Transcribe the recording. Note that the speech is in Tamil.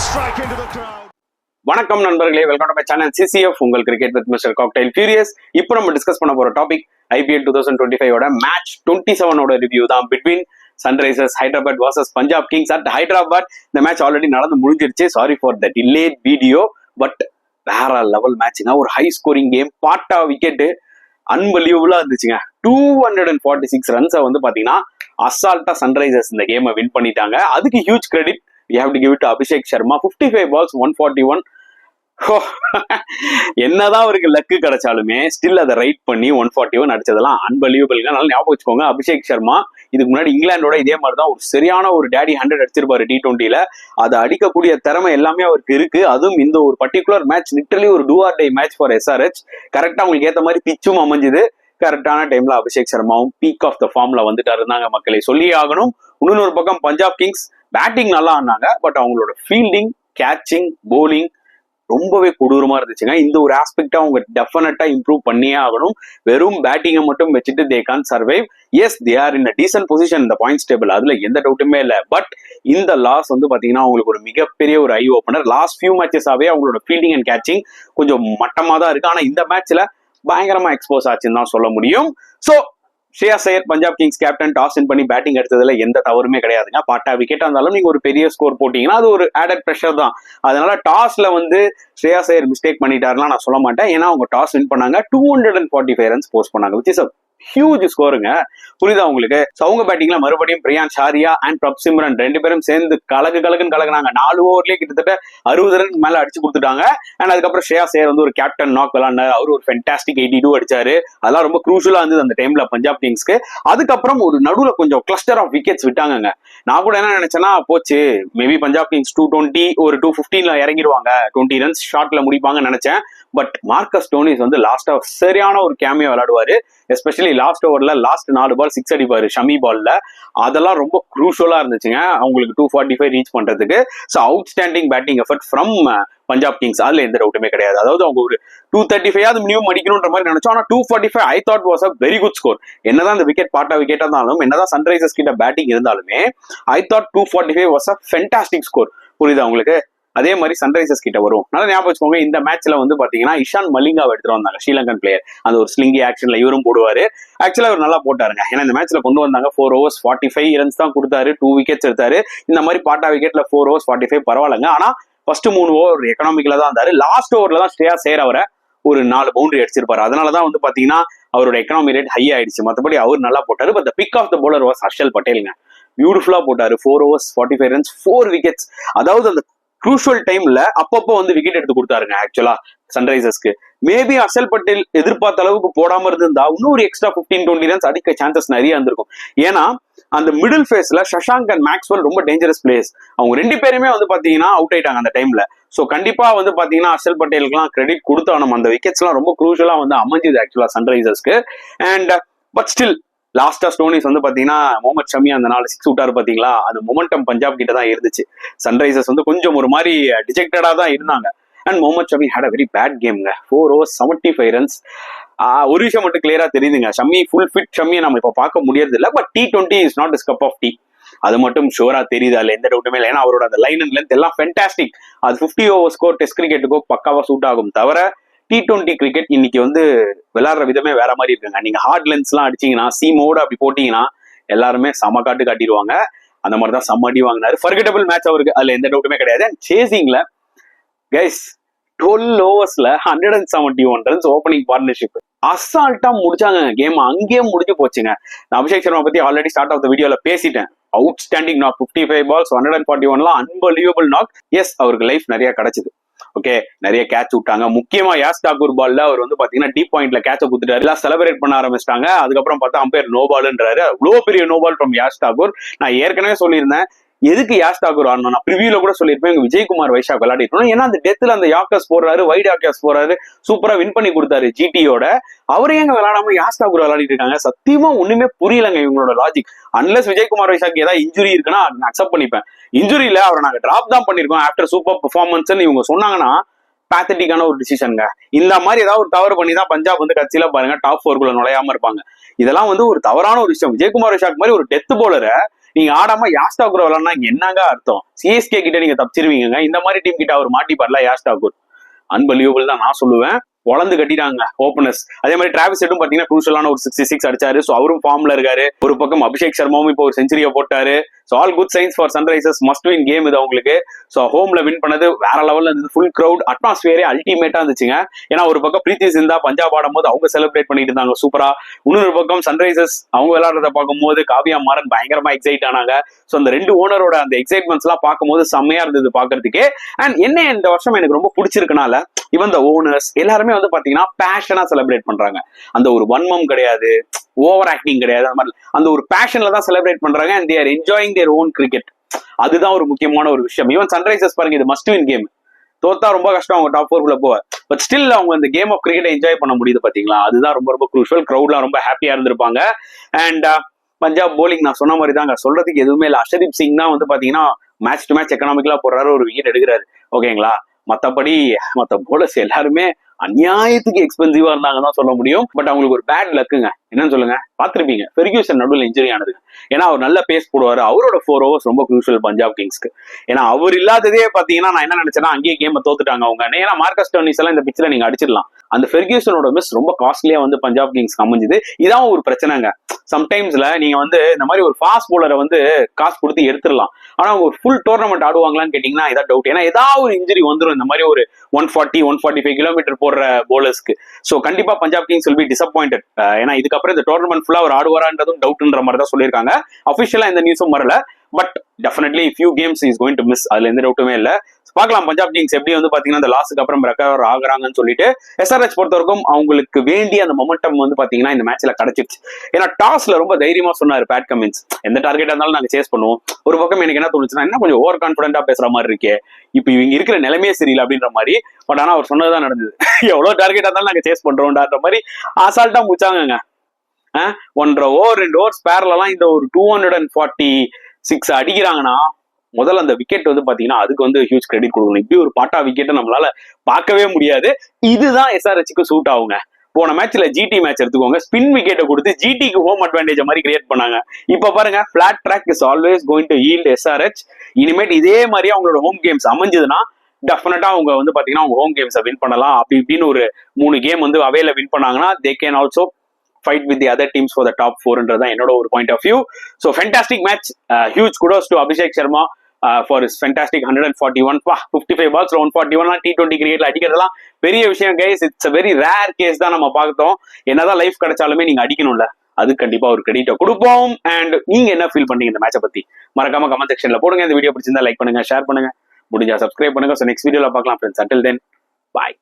strike into the crowd. வணக்கம் நண்பர்களே, welcome to my channel CCF உங்கள் cricket with mister cocktail furious. இப்போ நம்ம டிஸ்கஸ் பண்ண போற டாபிக் ஐபிஎல் 2025 மேட்ச் 27 ரிவ்யூ தான். Between Sunrisers Hyderabad versus Punjab Kings at Hyderabad. இந்த மேட்ச் ஆல்ரெடி நடந்து முடிஞ்சிருச்சு. Sorry for the delayed video, but வேற லெவல் மேட்ச்னா ஒரு ஹை ஸ்கோரிங் கேம். பாட்டா விக்கெட்டு அன்பிலீவபிளா இருந்துச்சுங்க. 246 ரன்ஸை வந்து பாத்தீங்கன்னா அசால்ட்டா சன்ரைசர்ஸ் இந்த கேமை வின் பண்ணிட்டாங்க. அதுக்கு huge credit you have to give it to Abhishek Sharma. 55 balls 141. என்னதான் அவருக்கு லக்கு கிடைச்சாலுமே ஸ்டில் அதை ரைட் பண்ணி 141 அடிச்சதெல்லாம் அன்பலியூபிள்ங்க. நல்லா ஞாபகம் வச்சுக்கோங்க. அபிஷேக் சர்மா இதுக்கு முன்னாடி இங்கிலாண்டோட இதே மாதிரி தான் ஒரு சரியான ஒரு டேடி 100 அடிச்சிருப்பாரு T20ல. அதை அடிக்கக்கூடிய திறமை எல்லாமே அவருக்கு இருக்கு. அதுவும் இந்த ஒரு பர்டிகுலர் மேட்ச் லிட்டரலி ஒரு do or die match for SRH. கரெக்டா அவங்களுக்கு ஏற்ற மாதிரி பிச்சும் அமைஞ்சுது. கரெக்டான டைம்ல அபிஷேக் சர்மாவும் பீக் ஆஃப் த ஃபார்ம்ல வந்துட்டாரு இருந்தாங்க மக்களை சொல்லியே ஆகணும். இன்னொரு பக்கம் பஞ்சாப் கிங்ஸ் பேட்டிங் நல்லா ஆனாங்க, பட் அவங்களோட ஃபீல்டிங், கேட்சிங், போலிங் ரொம்பவே கொடூரமா இருந்துச்சுங்க. இந்த ஒரு ஆஸ்பெக்டா அவங்க டெஃபினட்டா இம்ப்ரூவ் பண்ணியே ஆகணும். வெறும் பேட்டிங்கை மட்டும் வச்சுட்டு they can survive. Yes, they are in a decent position இந்த பாயிண்ட்ஸ் டேபிள், அதுல எந்த டவுட்டுமே இல்லை. பட் இந்த லாஸ் வந்து பாத்தீங்கன்னா அவங்களுக்கு ஒரு மிகப்பெரிய ஒரு ஐ ஓப்பனர். லாஸ்ட் ஃபியூ மேட்சஸாவே அவங்களோட ஃபீல்டிங் அண்ட் கேட்சிங் கொஞ்சம் மட்டமா தான் இருக்கு. ஆனா இந்த மேட்ச்ல பயங்கரமா எக்ஸ்போஸ் ஆச்சுன்னு தான் சொல்ல முடியும். So Shreyas Iyer Punjab Kings captain toss win பண்ணி பேட்டிங் எடுத்ததுல எந்த தவறுமே கிடையாதுங்க. பாட்டா விக்கெட்டா இருந்தாலும் நீங்க ஒரு பெரிய ஸ்கோர் போட்டீங்கன்னா அது ஒரு ஆடட் ப்ரெஷர் தான். அதனால டாஸ்ல வந்து ஸ்ரேயாஸ் ஐயர் மிஸ்டேக் பண்ணிட்டாருன்னா நான் சொல்ல மாட்டேன். ஏன்னா அவங்க டாஸ் வின் பண்ணாங்க, 245 ரன்ஸ் போஸ்ட் பண்ணாங்க, which is a ஹியூஜ் ஸ்கோருங்க. புரியுதா உங்களுக்கு? அவங்க பேட்டிங்ல மறுபடியும் பிரியான் ஷாரியா அண்ட் பிரப் சிம்ரன் ரெண்டு பேரும் சேர்ந்து கலக்குன்னு கலக்குனாங்க. 4 ஓவர்லயே கிட்டத்தட்ட 60 ரன் மேல அடிச்சு கொடுத்துட்டாங்க. அண்ட் அதுக்கப்புறம் ஸ்ரேயாஸ் ஐயர் வந்து ஒரு கேப்டன் நாக் விளாண்டாரு. அவரு ஒரு ஃபென்டாஸ்டிக் 82 அடிச்சாரு. அதெல்லாம் ரொம்ப க்ரூஷியலா இருந்தது அந்த டைம்ல பஞ்சாப் கிங்ஸ்க்கு. அதுக்கப்புறம் ஒரு நடுவுல கொஞ்சம் கிளஸ்டர் ஆஃப் விக்கெட்ஸ் விட்டாங்க. நான் கூட என்ன நினைச்சேன்னா, போச்சு மேபி பஞ்சாப் கிங்ஸ் 220 ஒரு 215ல இறங்கிடுவாங்க, 20 ரன்ஸ் ஷார்ட்ல முடிப்பாங்கன்னு நினைச்சேன். பட் மார்க்கஸ் டோனிஸ் வந்து லாஸ்டா சரியான ஒரு கேமியோ விளையாடுவாரு. எஸ்பெஷலி லாஸ்ட் ஓவர்ல லாஸ்ட் 4 பால் 6 அடிப்பாரு ஷமி பால்ல. அதெல்லாம் ரொம்ப க்ரூஷியலா இருந்துச்சுங்க அவங்களுக்கு 245 ரீச் பண்றதுக்கு. So outstanding batting effort from Punjab Kings, அதுல எந்த டவுட்டுமே கிடையாது. அதாவது அவங்க ஒரு 235 மினிமம் அடிக்கணும்ன்ற மாதிரி நினைச்சோம். ஆனா 245 I thought was a very good score. என்னதான் இந்த விக்கெட் பாட்டா விக்கெட்டா இருந்தாலும், என்னதான் சன்ரைசர்ஸ் கிட்ட பேட்டிங் இருந்தாலுமே, I thought 245 was a fantastic score. புரியுதா உங்களுக்கு? அதே மாதிரி சன்ரைசர்ஸ் கிட்ட வரும். நல்லா ஞாபகம் வச்சுக்கோங்க, இந்த மேட்ச்ல வந்து பாத்தீங்கன்னா இஷான் மலிங்காவை எடுத்துட்டு வந்தாங்க, ஸ்ரீலங்கன் பிளேயர். அந்த ஒரு ஸ்லிங்கி ஆக்ஷன்ல இவரும் போடுவாரு. ஆக்சுவலா அவர் நல்லா போட்டாருங்க. ஏன்னா இந்த மேட்ச்ல கொண்டு வந்தாங்க 4 overs 45 ரன்ஸ் தான் கொடுத்தாரு, 2 விக்கெட்ஸ் எடுத்தாரு. இந்த மாதிரி பாட்டா விக்கெட்ல 4 overs 45 பரவாயில்லைங்க. ஆனா ஃபர்ஸ்ட் 3 ஓவர் எக்கனாமிக்கலா தான் இருந்தாரு. லாஸ்ட் ஓவர்ல தான் ஸ்ரேயாஸ் ஐயர் அவரை ஒரு 4 பவுண்டரி அடிச்சிருப்பாரு. அதனாலதான் வந்து பாத்தீங்கன்னா அவரோட எக்கனாமி ரேட் ஹை ஆயிடுச்சு. மற்றபடி அவர் நல்லா போட்டாரு. But the pick of the bowler was Harshal பட்டேலுங்க. பியூட்டிஃபுல்லா போட்டாரு. 4 overs 45 ரன்ஸ் 4 விக்கெட்ஸ். அதாவது அந்த க்ரூஷியல் டைம்ல அப்பப்போ வந்து விக்கெட் எடுத்து கொடுத்தாருங்க. ஆக்சுவலா சன்ரைசர்ஸ்க்கு மேபி ஹர்ஷல் பட்டேல் எதிர்பார்த்த அளவுக்கு போடாம இருந்தா இன்னும் ஒரு எக்ஸ்ட்ரா 15-20 ரன்ஸ் அடிக்க சான்சஸ் நிறைய இருந்திருக்கும். ஏன்னா அந்த மிடில் ஃபேஸ்ல சஷாங்க் அண்ட் மேக்ஸ்வெல் ரொம்ப டேஞ்சரஸ் பிளேயர்ஸ். அவங்க 2 பேருமே வந்து பாத்தீங்கன்னா அவுட் ஆயிட்டாங்க அந்த டைம்ல. சோ கண்டிப்பா வந்து பாத்தீங்கன்னா ஹர்ஷல் பட்டேலுக்குலாம் கிரெடிட் கொடுத்தாலும் அந்த விக்கெட்ஸ் எல்லாம் ரொம்ப க்ரூஷியலா வந்து அமைஞ்சது ஆக்சுவலா சன்ரைசர்ஸ்க்கு. அண்ட் பட் ஸ்டில் லாஸ்டா ஸ்டோனிஸ் வந்து பாத்தீங்கன்னா முகமது ஷமி அந்த 4 6 விட்டாரு பாத்தீங்களா, அந்த மொமெண்டம் பஞ்சாப் கிட்ட தான் இருந்துச்சு. சன்ரைசர்ஸ் வந்து கொஞ்சம் ஒரு மாதிரி டிஜெக்டடா தான் இருந்தாங்க. And Mohammed Shami had a very bad கேம்ங்க. 4 overs 75 ரன்ஸ். ஒரு விஷயம் மட்டும் கிளியரா தெரியுதுங்க, ஷமி ஃபுல் ஃபிட் ஷமியை நம்ம இப்ப பார்க்க முடியறது இல்லை. But T20 is not is cup of tea, அது மட்டும் ஷோரா தெரியுது. அதுல எந்த டவுட்டுமே இல்லை. ஏன்னா அவரோட அந்த லைன் அண்ட் லென்த் எல்லாம் ஃபென்டாஸ்டிக். அது 50 over ஸ்கோர் டெஸ்ட் கிரிக்கெட்டுக்கோ பக்காவா சூட் ஆகும். தவிர T20 கிரிக்கெட் இன்னைக்கு வந்து விளையாடுற விதமே வேற மாதிரி இருக்குங்க. நீங்க ஹார்ட் லென்ஸ் எல்லாம் அடிச்சீங்கன்னா, சீமோட அப்படி போட்டீங்கன்னா எல்லாருமே செம காட்டு காட்டிடுவாங்க. அந்த மாதிரி தான் செம்ம அடி வாங்கினாரு. ஃபர்கெட்டபிள் மேட்ச் அவருக்கு, அதுல எந்த டவுட்டுமே கிடையாது. அண்ட் சேசிங்ல guys 12 overs 171 runs opening partnership அசால்ட்டா முடிச்சாங்க கேம். அங்கேயே முடிஞ்சு போச்சுங்க. நான் அபிஷேக் சர்மா பத்தி ஆல்ரெடி ஸ்டார்ட் ஆஃப் த வீடியோல பேசிட்டேன். Outstanding knock, 55 balls 141 unbelievable knock. Yes, அவருக்கு லைஃப் நிறைய கிடைச்சது. ஓகே, நிறைய கேட்ச் விட்டாங்க. முக்கியமா யாஸ் தாக்கூர் பால்ல அவர் வந்து பாத்தீங்கன்னா டீப் பாயிண்ட்ல கேட்ச குடுத்துட்டாரு. எல்லாம் செலிப்ரேட் பண்ண ஆரம்பிச்சிட்டாங்க. அதுக்கப்புறம் பார்த்தா அம்பையர் நோ பால்ன்றாரு. அவ்வளவு பெரிய நோ பால் ஃப்ரம் யாஸ் தாக்கூர். நான் ஏற்கனவே சொல்லியிருந்தேன் எதுக்கு யாஸ் தாக்கூர் ஆடணும். நான் ப்ரிவியூல கூட சொல்லியிருப்பேன், விஜய்குமார் வைஷாக் விளையாடிட்டோம். ஏன்னா அந்த டெத்ல அந்த யாக்கர்ஸ் போடுறாரு, வைட் யாக்கர்ஸ் போறாரு, சூப்பரா வின் பண்ணி கொடுத்தாரு ஜிடியோட. அவரே எங்க விளையாடாம யாஸ் தாக்கூர் விளையாடிட்டு இருக்காங்க. சத்தியமா ஒண்ணுமே புரியலங்க இவங்களோட லாஜிக். அன்லஸ் விஜய்குமார் வைஷாக் ஏதாவது இன்ஜுரி இருக்குன்னா நான் அக்செப்ட் பண்ணிப்பேன். இன்ஜுரி இல்ல, அவரை நாங்க டிராப் தான் பண்ணிருக்கோம் ஆஃப்டர் சூப்பர் பெர்ஃபார்மன்ஸ் இவங்க சொன்னாங்கன்னா பேத்தட்டிக்கான ஒரு டிசிஷனுங்க. இந்த மாதிரி ஏதாவது ஒரு தவறு பண்ணி தான் பஞ்சாப் வந்து கட்சியில பாருங்க டாப் 4 குள்ள நுழையாம இருப்பாங்க. இதெல்லாம் வந்து ஒரு தவறான ஒரு விஷயம். விஜய்குமார் வைஷாக் மாதிரி ஒரு டெத் போலரை நீங்க ஆடாம யாஸ்டாக்கூர் விளாட்னா என்னங்க அர்த்தம்? சிஎஸ்கே கிட்ட நீங்க தப்பிச்சிருவீங்க. இந்த மாதிரி டீம் கிட்ட அவர் மாட்டிப்பார்ல யாஸ்டாக்கூர். அன்பலியூபிள் தான் நான் சொல்லுவேன். வளர்ந்து கட்டிட்டாங்க ஓப்பனர்ஸ். அதே மாதிரி டிராவிஸ் ஹெட்டும் பாத்தீங்கன்னா குரூஷலான ஒரு 66 அடிச்சாரு. ஸோ அவரும் ஃபார்ம்ல இருக்காரு. ஒரு பக்கம் அபிஷேக் சர்மாவும் இப்போ ஒரு செஞ்சுரியை போட்டாரு. So all good science for Sunrisers. Must win game இது அவங்களுக்கு. ஸோ ஹோம்ல வின் பண்ணது வேற லெவல்ல இருந்தது. ஃபுல் கிரௌட் அட்மாஸ்பியரே அல்டிமேட்டா இருந்துச்சுங்க. ஏன்னா ஒரு பக்கம் பிரீத்தி சிந்தா பஞ்சாப் ஆடும் போது அவங்க செலிப்ரேட் பண்ணிட்டு இருந்தாங்க சூப்பரா. இன்னொரு பக்கம் சன்ரைசர்ஸ் அவங்க விளையாடுறத பார்க்கும்போது காவியா மாறன் பயங்கரமா எக்ஸைட் ஆனாங்க. ஸோ அந்த ரெண்டு ஓனரோட அந்த எக்ஸைட்மெண்ட்ஸ் எல்லாம் பார்க்கும்போது செம்மையா இருந்தது பாக்குறதுக்கு. அண்ட் என்ன இந்த வருஷம் எனக்கு ரொம்ப பிடிச்சிருக்கனால இவன் ஓனர்ஸ் எல்லாருமே வந்து பாத்தீங்கன்னா பேஷனா செலிப்ரேட் பண்றாங்க. அந்த ஒரு வன்மம் கிடையாது, ஓவர் ஆக்டிங் கிடையாது. அந்த ஒரு பேஷன்ல தான் செலிப்ரேட் பண்றாங்க. And they are enjoying their own cricket. அதுதான் ஒரு முக்கியமான ஒரு விஷயம். ஈவன் சன்ரைசர்ஸ் பாருங்க, இது மஸ்ட் வின் கேம். தோத்தா ரொம்ப கஷ்டம் அவங்க டாப் 4 போவ. பட் ஸ்டில் அவங்க இந்த கேம் ஆஃப் கிரிக்கெட் என்ஜாய் பண்ண முடியுது பாத்தீங்களா? அதுதான் ரொம்ப ரொம்ப குரூஷியல். கிரௌட்லாம் ரொம்ப ஹாப்பியா இருந்திருப்பாங்க. அண்ட் பஞ்சாப் போலிங் நான் சொன்ன மாதிரி தாங்க, சொல்றதுக்கு எதுவுமே இல்லை. அர்ஷதீப் சிங் தான் வந்து பாத்தீங்கன்னா மேட்ச் டு மேட்ச் எக்கனாமிக்கலா போடுறாரு, ஒரு விக்கெட் எடுக்கிறாரு. ஓகேங்களா? மத்தபடி மத்த போலர்ஸ் எல்லாருமே அநியாயத்துக்கு எக்ஸ்பென்சிவா இருந்தாங்க தான் சொல்ல முடியும். பட் அவங்களுக்கு ஒரு பேட் லக்குங்க. என்னன்னு சொல்லுங்க, பாத்திருப்பீங்க ஃபெர்கியூசன் நடுவில் இன்ஜுரி ஆனது. ஏன்னா அவர் நல்ல பேஸ் போடுவாரு. அவரோட 4 overs ரொம்ப குரூஷியல் பஞ்சாப் கிங்ஸ்க்கு. ஏன்னா அவர் இல்லாததே பாத்தீங்கன்னா நான் என்ன நினைச்சேன்னா அங்கேயே கேம் தோத்துட்டாங்க அவங்க. ஏன்னா மார்க்கஸ் டர்னிஸ் எல்லாம் இந்த பிச்சில் நீங்க அடிச்சிடலாம். அந்த ஃபெர்கியூசனோட மிஸ் ரொம்ப காஸ்ட்லியா வந்து பஞ்சாப் கிங்ஸ் அமைஞ்சுது. இதான் ஒரு பிரச்சனைங்க. சம்டைம்ஸ்ல நீங்க வந்து இந்த மாதிரி ஒரு ஃபாஸ்ட் போலரை வந்து காசு கொடுத்து எடுத்துடலாம். ஆனா அவங்க ஒரு ஃபுல் டோர்னமெண்ட் ஆடுவாங்களான்னு கேட்டீங்கன்னா இதான் டவுட். ஏன்னா ஏதாவது ஒரு இன்ஜுரி வந்துடும் இந்த மாதிரி ஒரு 140-145 கிலோமீட்டர் போடுற போலர்ஸ்க்கு. ஸோ கண்டிப்பா Punjab Kings will be disappointed. ஏன்னா இதுக்கப்புறம் இந்த டோர்னமெண்ட் ஃபுல்லா அவர் ஆடுவாரான்றதும் டவுட்ன்ற மாதிரி தான் சொல்லியிருக்காங்க. அஃபிஷியலா இந்த நியூஸும் வரல. But definitely few games is going to miss. அதுல எந்த டவுட்டுமே இல்லை. பார்க்கலாம் பஞ்சாப் கிங்ஸ் எப்படி வந்து பாத்தீங்கன்னா இந்த லாஸ்க்கு அப்புறம் ரெக்கவர் ஆகுறாங்கன்னு சொல்லிட்டு. எஸ்ஆர்எச் பொறுத்தவரைக்கும் அவங்களுக்கு வேண்டிய அந்த மொமெண்டம் வந்து பாத்தீங்கன்னா இந்த மேட்ச்ல கிடைச்சிருச்சு. ஏன்னா டாஸ்ல ரொம்ப தைரியமா சொன்னாரு பேட் கமின்ஸ், எந்த டார்கெட்டா இருந்தாலும் நாங்க சேஸ் பண்ணுவோம். ஒரு பக்கம் எனக்கு என்ன தோணுச்சுன்னா, என்ன கொஞ்சம் ஓவர் கான்பிடண்டா பேசுற மாதிரி இருக்கே, இப்ப இவங்க இருக்கிற நிலைமையே சரியில்லை அப்படின்ற மாதிரி. பட் ஆனா அவர் சொன்னதுதான் நடந்தது. எவ்வளவு டார்கெட்டா இருந்தாலும் நாங்க சேஸ் பண்றோம்ன்ற மாதிரி அசால்ட்டா முடிச்சாங்க. 1.5 over 2 overs ஸ்பேர்லாம் இந்த ஒரு 246 அடிக்கிறாங்கன்னா முதல்ல அந்த விக்கெட் வந்து பாத்தீங்கன்னா அதுக்கு வந்து ஹியூஜ் கிரெடிட் கொடுக்கணும். இப்படி ஒரு பாட்டா விக்கெட்டை நம்மளால பார்க்கவே முடியாது. இதுதான் எஸ்ஆர்எச்சுக்கு சூட் ஆகுங்க. போன மேட்ச்ல ஜிடி மேட்ச் எடுத்துக்கோங்க, ஸ்பின் விக்கெட்டை கொடுத்து ஜிடிக்கு ஹோம் அட்வான்டேஜ் மாதிரி கிரியேட் பண்ணாங்க. இப்ப பாருங்க, flat track is always going to yield SRH. இனிமேட் இதே மாதிரி அவங்களோட ஹோம் கேம்ஸ் அமைஞ்சதுன்னா டெஃபினட்டா அவங்க வந்து பாத்தீங்கன்னா அவங்க ஹோம் கேம்ஸை வின் பண்ணலாம். அப்படி இப்படின்னு ஒரு 3 கேம் வந்து அவையில வின் பண்ணாங்கன்னா they can also fight with the other teams for the top 4 என்றதான் என்னோட ஒரு point of view. So fantastic match. Huge kudos to Abhishek Sharma for his fantastic 141. 55 balls 141 T20 கிரிக்கெட்ல அடிக்கிறதெல்லாம் பெரிய விஷயம் guys. It's a very rare case தான் நம்ம பார்த்தோம். என்னதான் லைஃப் கிடைச்சாலுமே நீங்க அடிக்கணும்ல, அது கண்டிப்பா ஒரு கிரெடிட்டை கொடுப்போம். அண்ட் நீங்க என்ன ஃபீல் பண்ணீங்க இந்த மேட்சை பத்தி மறக்காம கமெண்ட் செக்ஷன்ல போடுங்க. இந்த வீடியோ பிடிச்சிருந்தா லைக் பண்ணுங்க, ஷேர் பண்ணுங்க, முடிஞ்சா சப்ஸ்கிரைப் பண்ணுங்க. ஸோ நெக்ஸ்ட் வீடியோல பார்க்கலாம் ஃப்ரெண்ட்ஸ். அன்டில் தென் பாய்.